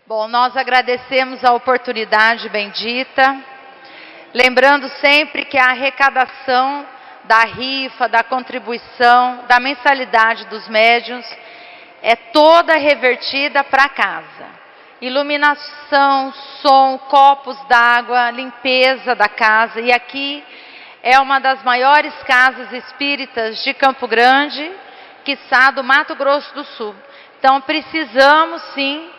Bom, nós agradecemos a oportunidade bendita, lembrando sempre que a arrecadação da rifa, da contribuição, da mensalidade dos médiuns é toda revertida para casa. Iluminação, som, copos d'água, limpeza da casa. E aqui é uma das maiores casas espíritas de Campo Grande, quiçá do Mato Grosso do Sul. Então precisamos sim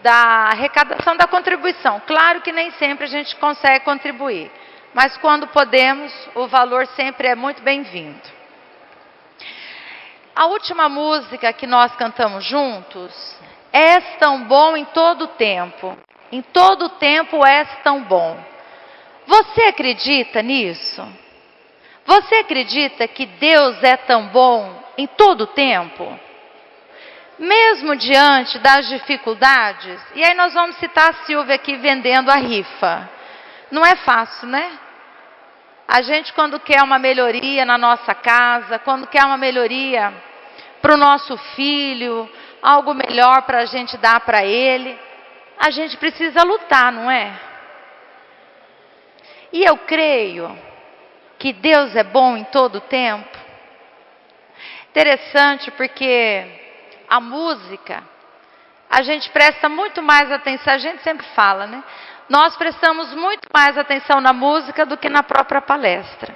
da arrecadação da contribuição. Claro que nem sempre a gente consegue contribuir, mas quando podemos, o valor sempre é muito bem-vindo. A última música que nós cantamos juntos, És tão bom em todo tempo. Em todo tempo és tão bom. Você acredita nisso? Você acredita que Deus é tão bom em todo tempo? Mesmo diante das dificuldades, e aí nós vamos citar a Silvia aqui vendendo a rifa. Não é fácil, né? A gente quando quer uma melhoria na nossa casa, quando quer uma melhoria para o nosso filho, algo melhor para a gente dar para ele, a gente precisa lutar, não é? E eu creio que Deus é bom em todo tempo. Interessante porque a música, a gente presta muito mais atenção, a gente sempre fala, né? Nós prestamos muito mais atenção na música do que na própria palestra.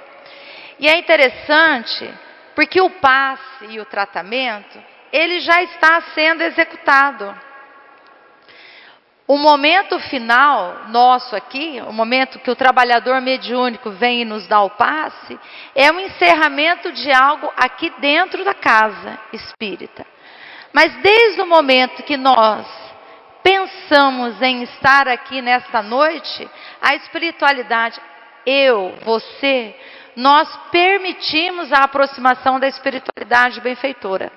E é interessante, porque o passe e o tratamento, ele já está sendo executado. O momento final nosso aqui, o momento que o trabalhador mediúnico vem e nos dá o passe, é um encerramento de algo aqui dentro da casa espírita. Mas desde o momento que nós pensamos em estar aqui nesta noite, a espiritualidade, eu, você, nós permitimos a aproximação da espiritualidade benfeitora.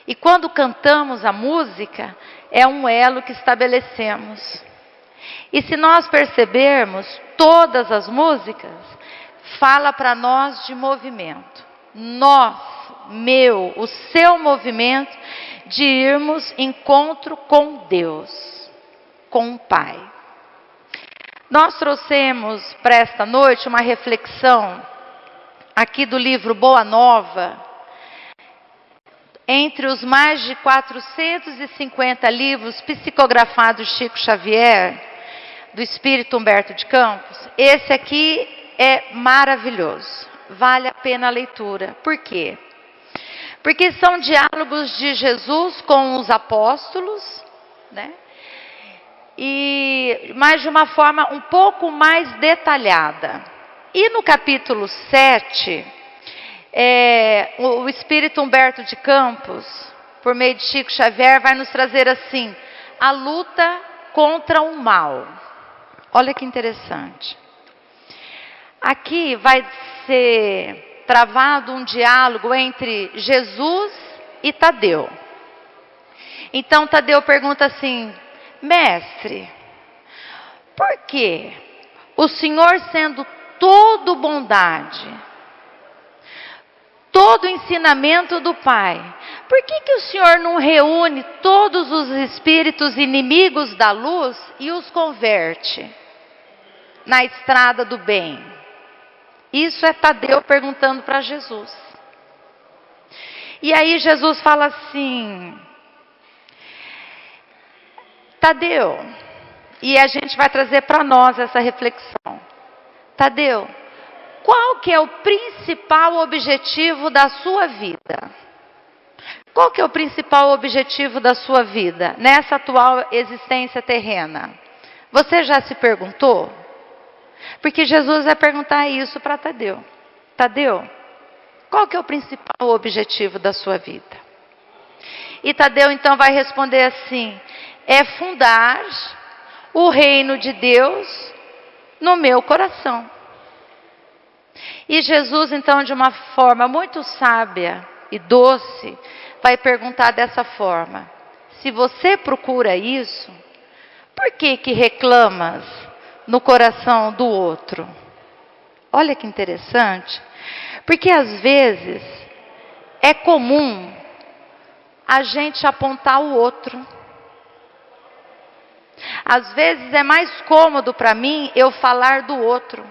E quando cantamos a música, é um elo que estabelecemos. E se nós percebermos, todas as músicas falam para nós de movimento. Nós, meu, o seu movimento de irmos encontro com Deus, com o Pai. Nós trouxemos para esta noite uma reflexão aqui do livro Boa Nova. Entre os mais de 450 livros psicografados de Chico Xavier, do Espírito Humberto de Campos, esse aqui é maravilhoso, vale a pena a leitura. Por quê? Porque são diálogos de Jesus com os apóstolos, né? Mas de uma forma um pouco mais detalhada. E no capítulo 7, o Espírito Humberto de Campos, por meio de Chico Xavier, vai nos trazer assim, a luta contra o mal. Olha que interessante. Aqui vai ser travado um diálogo entre Jesus e Tadeu. Então Tadeu pergunta assim, mestre, por que o Senhor sendo todo bondade, todo ensinamento do Pai, por que o Senhor não reúne todos os espíritos inimigos da luz e os converte na estrada do bem? Isso é Tadeu perguntando para Jesus. E aí Jesus fala assim, Tadeu, e a gente vai trazer para nós essa reflexão. Tadeu, qual que é o principal objetivo da sua vida? Qual que é o principal objetivo da sua vida nessa atual existência terrena? Você já se perguntou? Porque Jesus vai perguntar isso para Tadeu. Tadeu, qual que é o principal objetivo da sua vida? E Tadeu então vai responder assim, é fundar o reino de Deus no meu coração. E Jesus então, de uma forma muito sábia e doce, vai perguntar dessa forma, se você procura isso, por que reclamas no coração do outro? Olha que interessante, porque às vezes é comum a gente apontar o outro. Às vezes é mais cômodo para mim eu falar do outro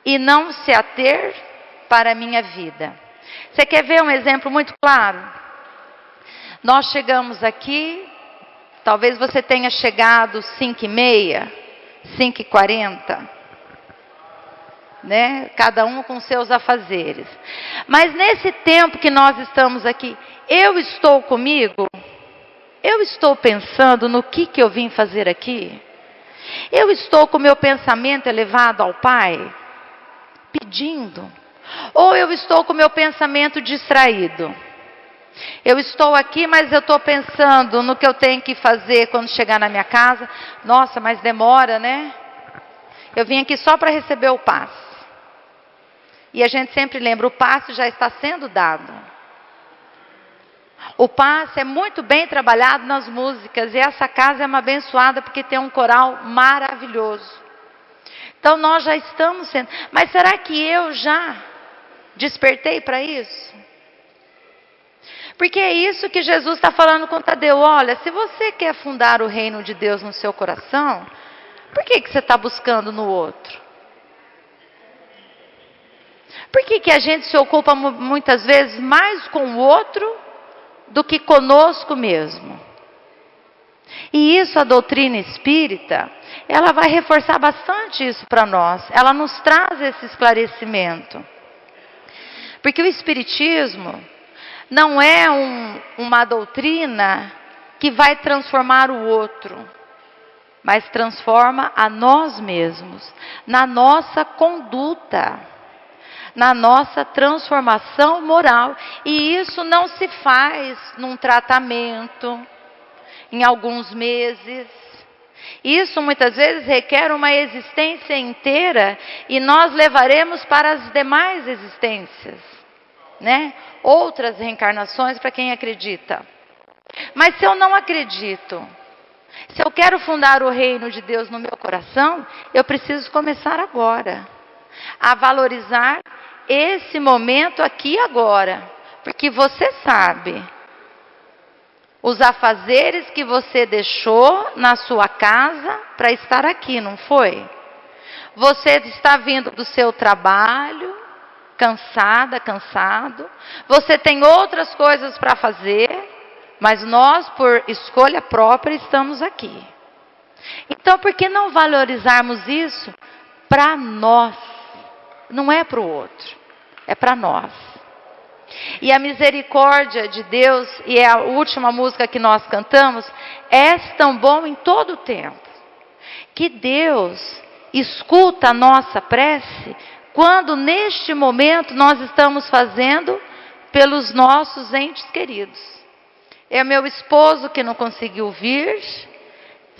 e não se ater para a minha vida. Você quer ver um exemplo muito claro? Nós chegamos aqui, talvez você tenha chegado 5h30, 5h40, né? Cada um com seus afazeres. Mas nesse tempo que nós estamos aqui, eu estou comigo? Eu estou pensando no que eu vim fazer aqui? Eu estou com o meu pensamento elevado ao Pai? Pedindo? Ou eu estou com o meu pensamento distraído? Eu estou aqui, mas eu estou pensando no que eu tenho que fazer quando chegar na minha casa. Nossa, mas demora, né? Eu vim aqui só para receber o passe. E a gente sempre lembra, o passe já está sendo dado. O passe é muito bem trabalhado nas músicas. E essa casa é uma abençoada porque tem um coral maravilhoso. Então nós já estamos sendo. Mas será que eu já despertei para isso? Porque é isso que Jesus está falando com Tadeu. Olha, se você quer fundar o reino de Deus no seu coração, por que você está buscando no outro? Por que a gente se ocupa muitas vezes mais com o outro do que conosco mesmo? E isso, a doutrina espírita, ela vai reforçar bastante isso para nós. Ela nos traz esse esclarecimento. Porque o espiritismo não é uma doutrina que vai transformar o outro, mas transforma a nós mesmos, na nossa conduta, na nossa transformação moral. E isso não se faz num tratamento, em alguns meses. Isso muitas vezes requer uma existência inteira e nós levaremos para as demais existências, né? Outras reencarnações para quem acredita. Mas se eu não acredito, se eu quero fundar o reino de Deus no meu coração, eu preciso começar agora a valorizar esse momento aqui e agora, porque você sabe os afazeres que você deixou na sua casa para estar aqui, não foi? Você está vindo do seu trabalho, cansada, cansado. Você tem outras coisas para fazer, mas nós, por escolha própria, estamos aqui. Então, por que não valorizarmos isso para nós? Não é para o outro, é para nós. E a misericórdia de Deus, e é a última música que nós cantamos, é tão bom em todo o tempo, que Deus escuta a nossa prece quando neste momento nós estamos fazendo pelos nossos entes queridos. É meu esposo que não conseguiu vir,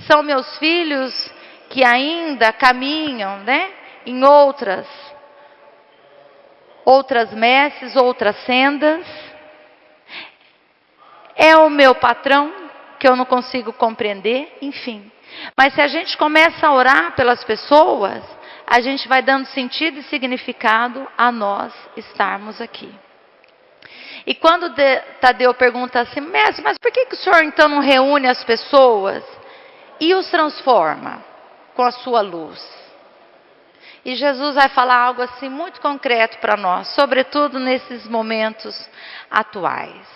são meus filhos que ainda caminham, né, em outras messes, outras sendas. É o meu patrão que eu não consigo compreender, enfim. Mas se a gente começa a orar pelas pessoas, a gente vai dando sentido e significado a nós estarmos aqui. E quando Tadeu pergunta assim, mestre, mas por que o senhor então não reúne as pessoas e os transforma com a sua luz? E Jesus vai falar algo assim muito concreto para nós, sobretudo nesses momentos atuais.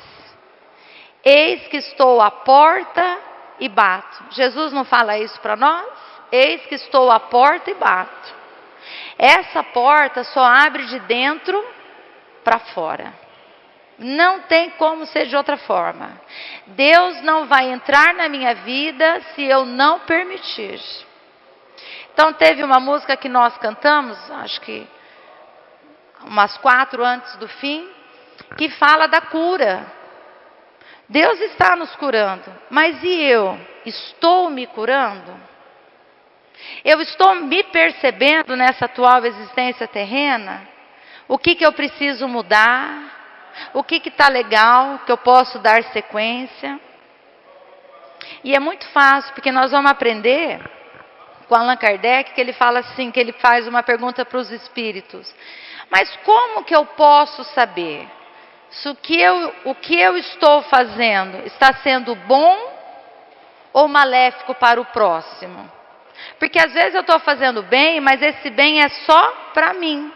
Eis que estou à porta e bato. Jesus não fala isso para nós? Eis que estou à porta e bato. Essa porta só abre de dentro para fora. Não tem como ser de outra forma. Deus não vai entrar na minha vida se eu não permitir. Então teve uma música que nós cantamos, acho que umas 4 antes do fim, que fala da cura. Deus está nos curando, mas e eu? Estou me curando? Eu estou me percebendo nessa atual existência terrena? O que eu preciso mudar? O que está legal, que eu posso dar sequência? E é muito fácil, porque nós vamos aprender com Allan Kardec, que ele fala assim, que ele faz uma pergunta para os espíritos. Mas como que eu posso saber se o que eu estou fazendo está sendo bom ou maléfico para o próximo? Porque às vezes eu estou fazendo bem, mas esse bem é só para mim,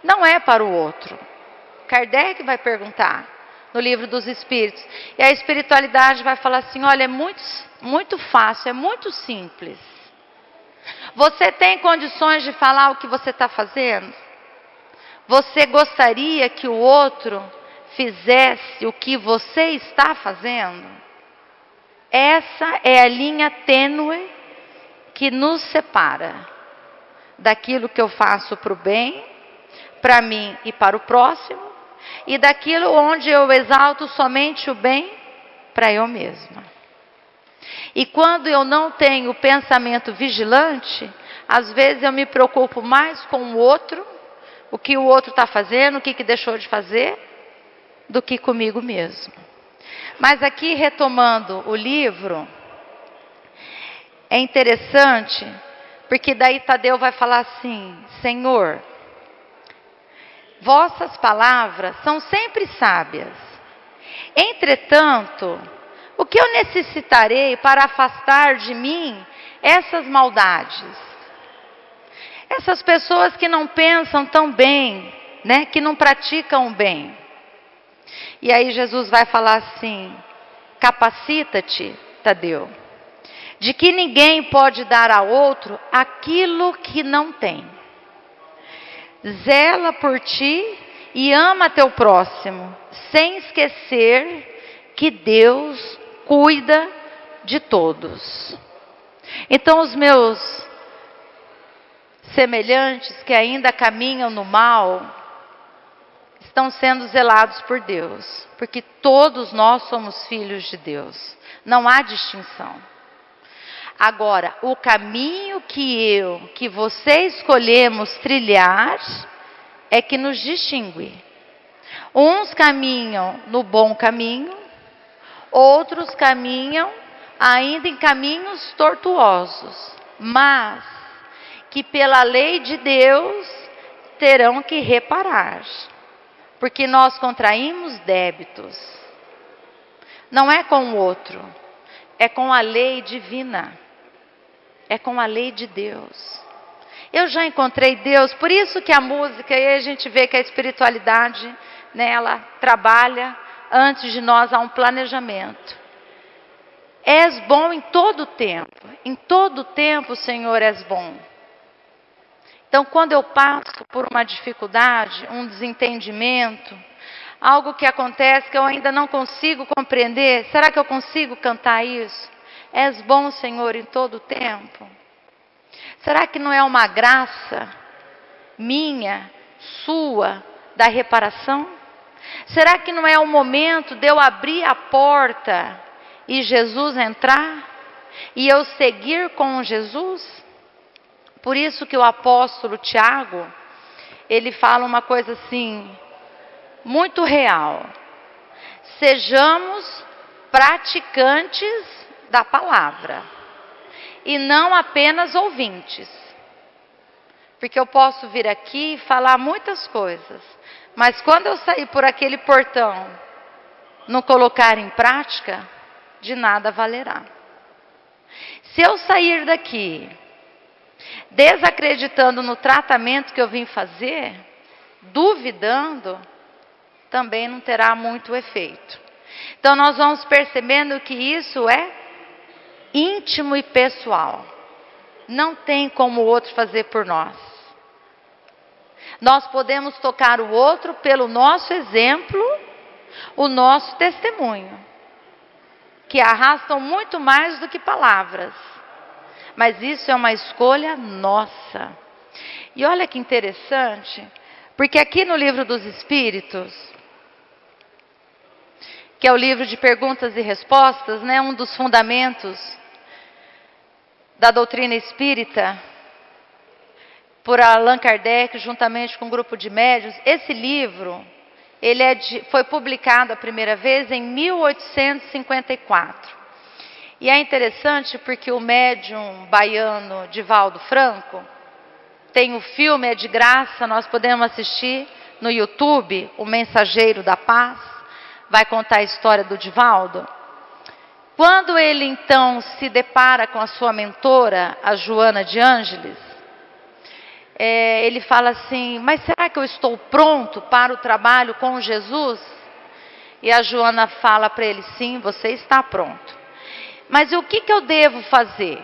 não é para o outro. Kardec vai perguntar no Livro dos Espíritos. E a espiritualidade vai falar assim: olha, é muito fácil, é muito simples. Você tem condições de falar o que você está fazendo? Você gostaria que o outro fizesse o que você está fazendo? Essa é a linha tênue que nos separa daquilo que eu faço para o bem, para mim e para o próximo, e daquilo onde eu exalto somente o bem para eu mesma. E quando eu não tenho pensamento vigilante, às vezes eu me preocupo mais com o outro, o que o outro está fazendo, o que deixou de fazer, do que comigo mesmo. Mas aqui, retomando o livro, é interessante, porque daí Tadeu vai falar assim: Senhor, vossas palavras são sempre sábias. Entretanto, o que eu necessitarei para afastar de mim essas maldades? Essas pessoas que não pensam tão bem, né? Que não praticam o bem. E aí Jesus vai falar assim: capacita-te, Tadeu, de que ninguém pode dar a outro aquilo que não tem. Zela por ti e ama teu próximo, sem esquecer que Deus cuida de todos. Então os meus semelhantes que ainda caminham no mal estão sendo zelados por Deus, porque todos nós somos filhos de Deus, não há distinção. Agora, o caminho que você escolhemos trilhar é que nos distingue. Uns caminham no bom caminho, outros caminham ainda em caminhos tortuosos, mas que pela lei de Deus terão que reparar, porque nós contraímos débitos. Não é com o outro, é com a lei divina, é com a lei de Deus. Eu já encontrei Deus, por isso que a música, aí a gente vê que a espiritualidade, né, ela trabalha antes de nós, há um planejamento. És bom em todo o tempo, Senhor, és bom. Então, quando eu passo por uma dificuldade, um desentendimento, algo que acontece que eu ainda não consigo compreender, será que eu consigo cantar isso? És bom, Senhor, em todo o tempo. Será que não é uma graça minha, sua, da reparação? Será que não é o momento de eu abrir a porta e Jesus entrar? E eu seguir com Jesus? Por isso que o apóstolo Tiago, ele fala uma coisa assim, muito real. Sejamos praticantes da palavra e não apenas ouvintes. Porque eu posso vir aqui e falar muitas coisas, mas quando eu sair por aquele portão, não colocar em prática, de nada valerá. Se eu sair daqui desacreditando no tratamento que eu vim fazer, duvidando, também não terá muito efeito. Então nós vamos percebendo que isso é íntimo e pessoal. Não tem como o outro fazer por nós. Nós podemos tocar o outro pelo nosso exemplo, o nosso testemunho, que arrastam muito mais do que palavras. Mas isso é uma escolha nossa. E olha que interessante, porque aqui no Livro dos Espíritos, que é o livro de perguntas e respostas, né, um dos fundamentos da doutrina espírita, por Allan Kardec, juntamente com um grupo de médiuns. Esse livro, foi publicado a primeira vez em 1854. E é interessante porque o médium baiano Divaldo Franco, tem o filme, é de graça, nós podemos assistir no YouTube, O Mensageiro da Paz, vai contar a história do Divaldo. Quando ele então se depara com a sua mentora, a Joana de Ângeles, ele fala assim: mas será que eu estou pronto para o trabalho com Jesus? E a Joana fala para ele: sim, você está pronto. Mas o que eu devo fazer?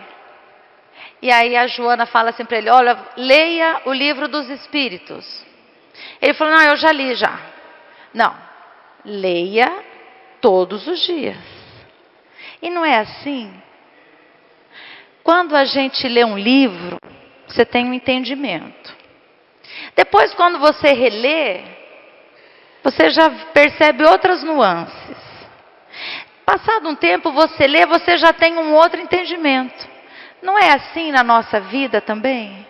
E aí a Joana fala assim para ele: olha, leia o livro dos Espíritos. Ele falou: não, eu já li já. Não, leia todos os dias. E não é assim? Quando a gente lê um livro, você tem um entendimento. Depois, quando você relê, você já percebe outras nuances. Passado um tempo, você lê, você já tem um outro entendimento. Não é assim na nossa vida também?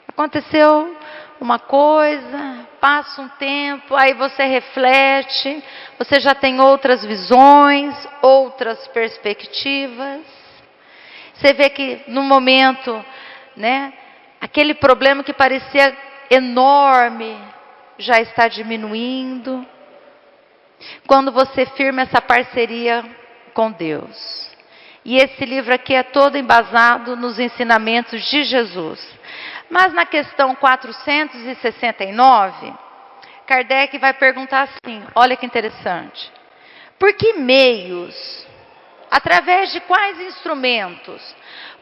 Aconteceu uma coisa, passa um tempo, aí você reflete, você já tem outras visões, outras perspectivas. Você vê que no momento, né, aquele problema que parecia enorme já está diminuindo. Quando você firma essa parceria com Deus. E esse livro aqui é todo embasado nos ensinamentos de Jesus. Mas na questão 469, Kardec vai perguntar assim, olha que interessante. Por que meios, através de quais instrumentos,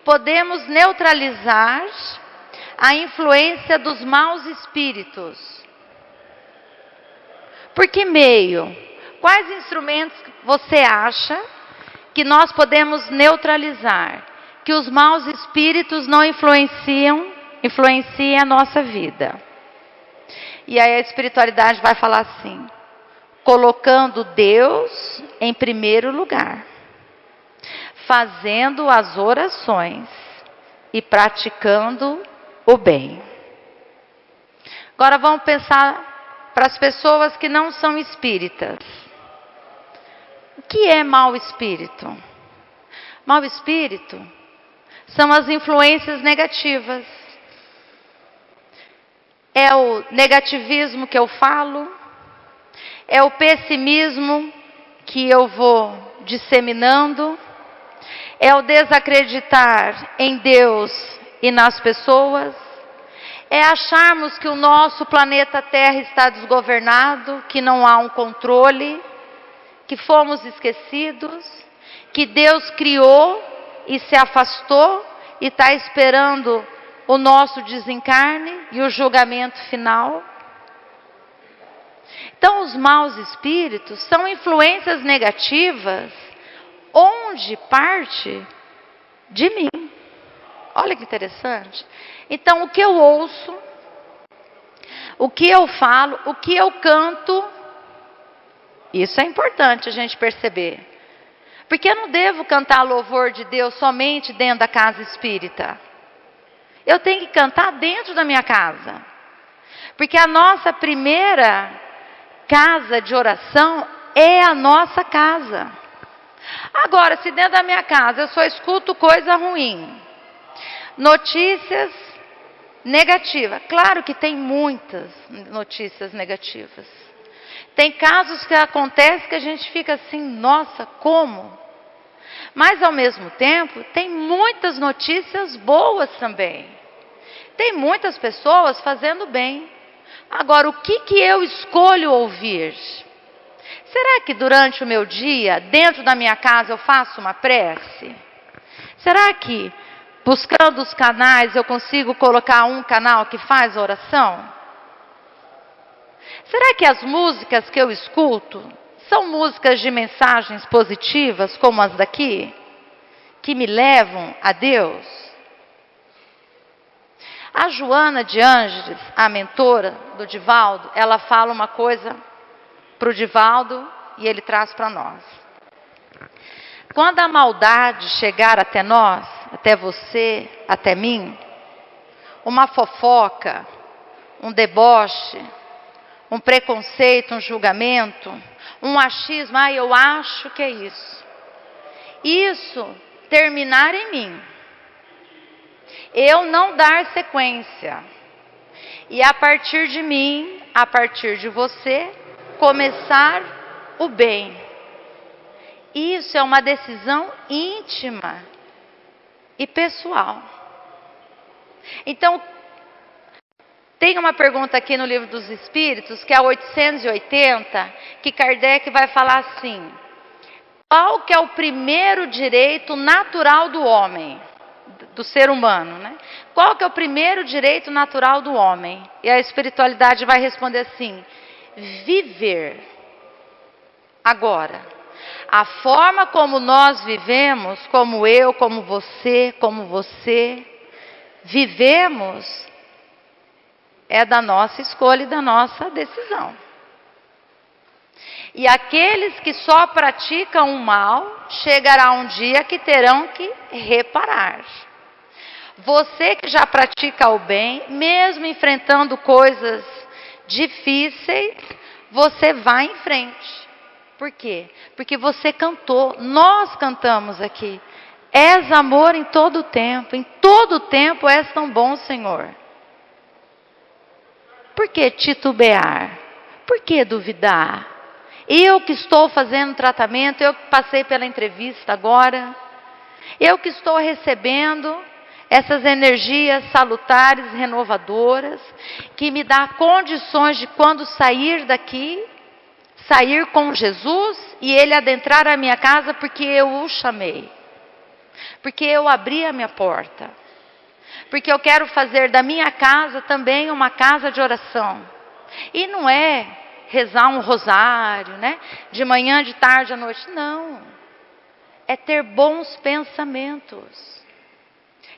podemos neutralizar a influência dos maus espíritos? Por que meio? Quais instrumentos você acha que nós podemos neutralizar? Que os maus espíritos não influenciem a nossa vida. E aí a espiritualidade vai falar assim: colocando Deus em primeiro lugar, fazendo as orações e praticando o bem. Agora vamos pensar para as pessoas que não são espíritas. O que é mau espírito? Mau espírito são as influências negativas. É o negativismo que eu falo, é o pessimismo que eu vou disseminando, é o desacreditar em Deus e nas pessoas, é acharmos que o nosso planeta Terra está desgovernado, que não há um controle, que fomos esquecidos, que Deus criou e se afastou e está esperando o nosso desencarne e o julgamento final. Então, os maus espíritos são influências negativas onde parte de mim. Olha que interessante. Então, o que eu ouço, o que eu falo, o que eu canto, isso é importante a gente perceber. Porque eu não devo cantar louvor de Deus somente dentro da casa espírita. Eu tenho que cantar dentro da minha casa. Porque a nossa primeira casa de oração é a nossa casa. Agora, se dentro da minha casa eu só escuto coisa ruim, notícias negativas, claro que tem muitas notícias negativas. Tem casos que acontecem que a gente fica assim, nossa, como? Mas ao mesmo tempo, tem muitas notícias boas também. Tem muitas pessoas fazendo bem. Agora, o que eu escolho ouvir? Será que durante o meu dia, dentro da minha casa, eu faço uma prece? Será que, buscando os canais, eu consigo colocar um canal que faz oração? Será que as músicas que eu escuto são músicas de mensagens positivas, como as daqui, que me levam a Deus? A Joana de Ângeles, a mentora do Divaldo, ela fala uma coisa para o Divaldo e ele traz para nós. Quando a maldade chegar até nós, até você, até mim, uma fofoca, um deboche, um preconceito, um julgamento, um achismo, eu acho que é isso. Isso terminar em mim. Eu não dar sequência. E a partir de mim, a partir de você, começar o bem. Isso é uma decisão íntima e pessoal. Então, tem uma pergunta aqui no Livro dos Espíritos, que é a 880, que Kardec vai falar assim: qual que é o primeiro direito natural do homem, do ser humano, né? Qual que é o primeiro direito natural do homem? E a espiritualidade vai responder assim: viver. Agora, a forma como nós vivemos, como eu, como você, vivemos, é da nossa escolha e da nossa decisão. E aqueles que só praticam o mal, chegará um dia que terão que reparar. Você que já pratica o bem, mesmo enfrentando coisas difíceis, você vai em frente. Por quê? Porque você cantou, nós cantamos aqui. És amor em todo o tempo és tão bom, Senhor. Por que titubear? Por que duvidar? Eu que estou fazendo tratamento, eu que passei pela entrevista agora, eu que estou recebendo essas energias salutares, renovadoras, que me dá condições de, quando sair daqui, sair com Jesus e Ele adentrar a minha casa porque eu o chamei, porque eu abri a minha porta, porque eu quero fazer da minha casa também uma casa de oração. E não é rezar um rosário, né? De manhã, de tarde, à noite. Não. É ter bons pensamentos.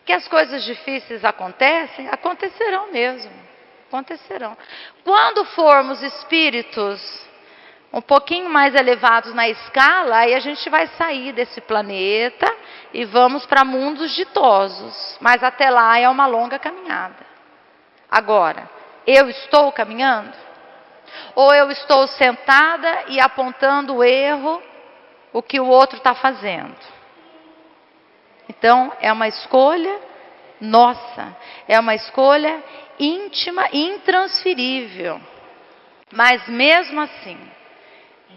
Que as coisas difíceis acontecem, acontecerão mesmo. Acontecerão. Quando formos espíritos um pouquinho mais elevados na escala, aí a gente vai sair desse planeta e vamos para mundos ditosos. Mas até lá é uma longa caminhada. Agora, eu estou caminhando? Ou eu estou sentada e apontando o erro, o que o outro está fazendo? Então, é uma escolha nossa. É uma escolha íntima e intransferível. Mas mesmo assim,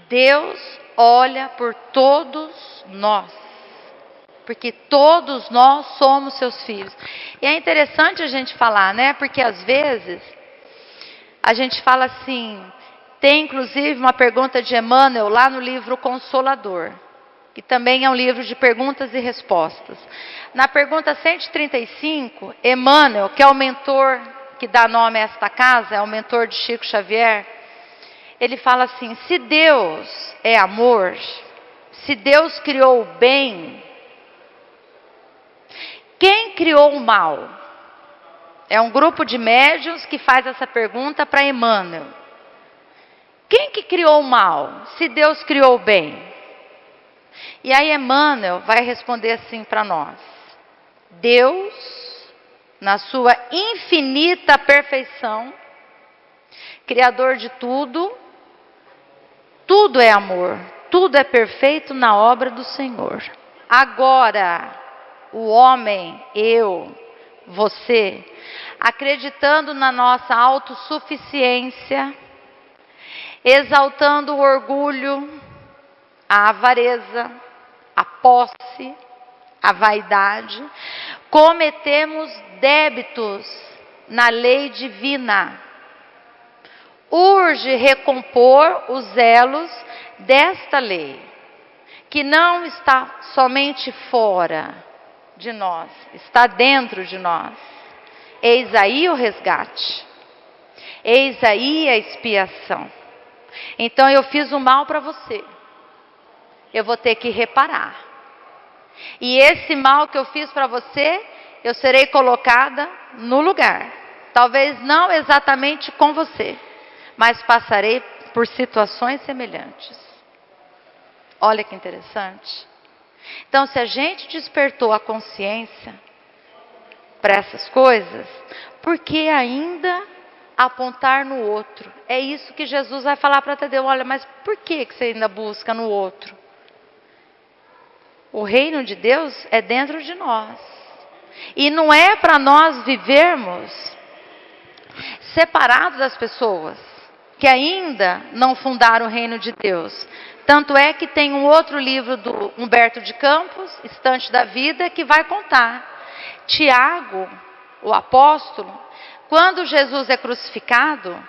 Deus olha por todos nós. Porque todos nós somos seus filhos. E é interessante a gente falar, né? Porque às vezes a gente fala assim, tem inclusive uma pergunta de Emmanuel lá no livro Consolador, que também é um livro de perguntas e respostas. Na pergunta 135, Emmanuel, que é o mentor que dá nome a esta casa, é o mentor de Chico Xavier, ele fala assim: se Deus é amor, se Deus criou o bem, quem criou o mal? É um grupo de médiuns que faz essa pergunta para Emmanuel. Quem que criou o mal, se Deus criou o bem? E aí Emmanuel vai responder assim para nós: Deus, na sua infinita perfeição, Criador de tudo, tudo é amor, tudo é perfeito na obra do Senhor. Agora, o homem, eu, você, acreditando na nossa autossuficiência, exaltando o orgulho, a avareza, a posse, a vaidade, cometemos débitos na lei divina. Urge recompor os elos desta lei, que não está somente fora de nós, está dentro de nós. Eis aí o resgate. Eis aí a expiação. Então eu fiz o mal para você. Eu vou ter que reparar. E esse mal que eu fiz para você, eu serei colocada no lugar. Talvez não exatamente com você, mas passarei por situações semelhantes. Olha que interessante. Então, se a gente despertou a consciência para essas coisas, por que ainda apontar no outro? É isso que Jesus vai falar para Tadeu. Olha, mas por que você ainda busca no outro? O reino de Deus é dentro de nós. E não é para nós vivermos separados das pessoas que ainda não fundaram o reino de Deus. Tanto é que tem um outro livro do Humberto de Campos, Estante da Vida, que vai contar. Tiago, o apóstolo, quando Jesus é crucificado,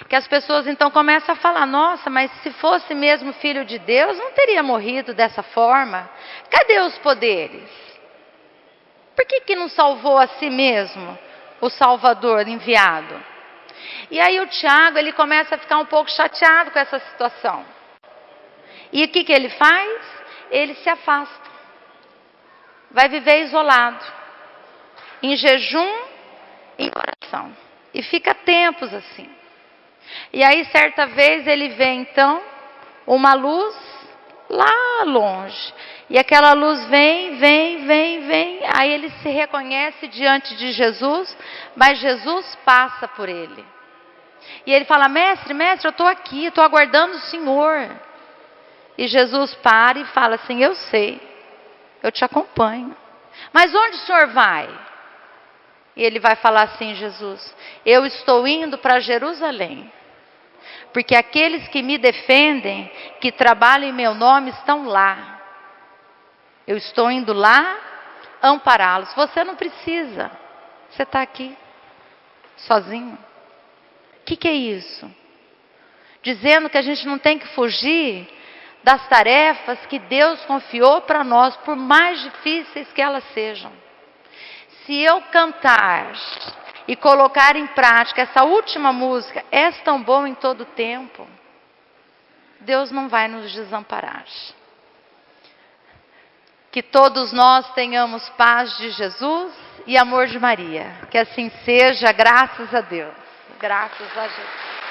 que as pessoas então começam a falar: nossa, mas se fosse mesmo filho de Deus, não teria morrido dessa forma. Cadê os poderes? Por que não salvou a si mesmo, o Salvador enviado? E aí o Tiago, ele começa a ficar um pouco chateado com essa situação. E o que ele faz? Ele se afasta. Vai viver isolado, em jejum e oração. E fica tempos assim. E aí certa vez ele vê então uma luz lá longe. E aquela luz vem. Aí ele se reconhece diante de Jesus, mas Jesus passa por ele. E ele fala: mestre, eu estou aqui, estou aguardando o Senhor. E Jesus para e fala assim: eu sei, eu te acompanho. Mas onde o Senhor vai? E ele vai falar assim: Jesus, eu estou indo para Jerusalém. Porque aqueles que me defendem, que trabalham em meu nome, estão lá. Eu estou indo lá ampará-los. Você não precisa. Você está aqui, sozinho. O que é isso? Dizendo que a gente não tem que fugir das tarefas que Deus confiou para nós, por mais difíceis que elas sejam. Se eu cantar e colocar em prática essa última música, És tão bom em todo tempo, Deus não vai nos desamparar. Que todos nós tenhamos paz de Jesus e amor de Maria. Que assim seja, graças a Deus. Graças a Jesus.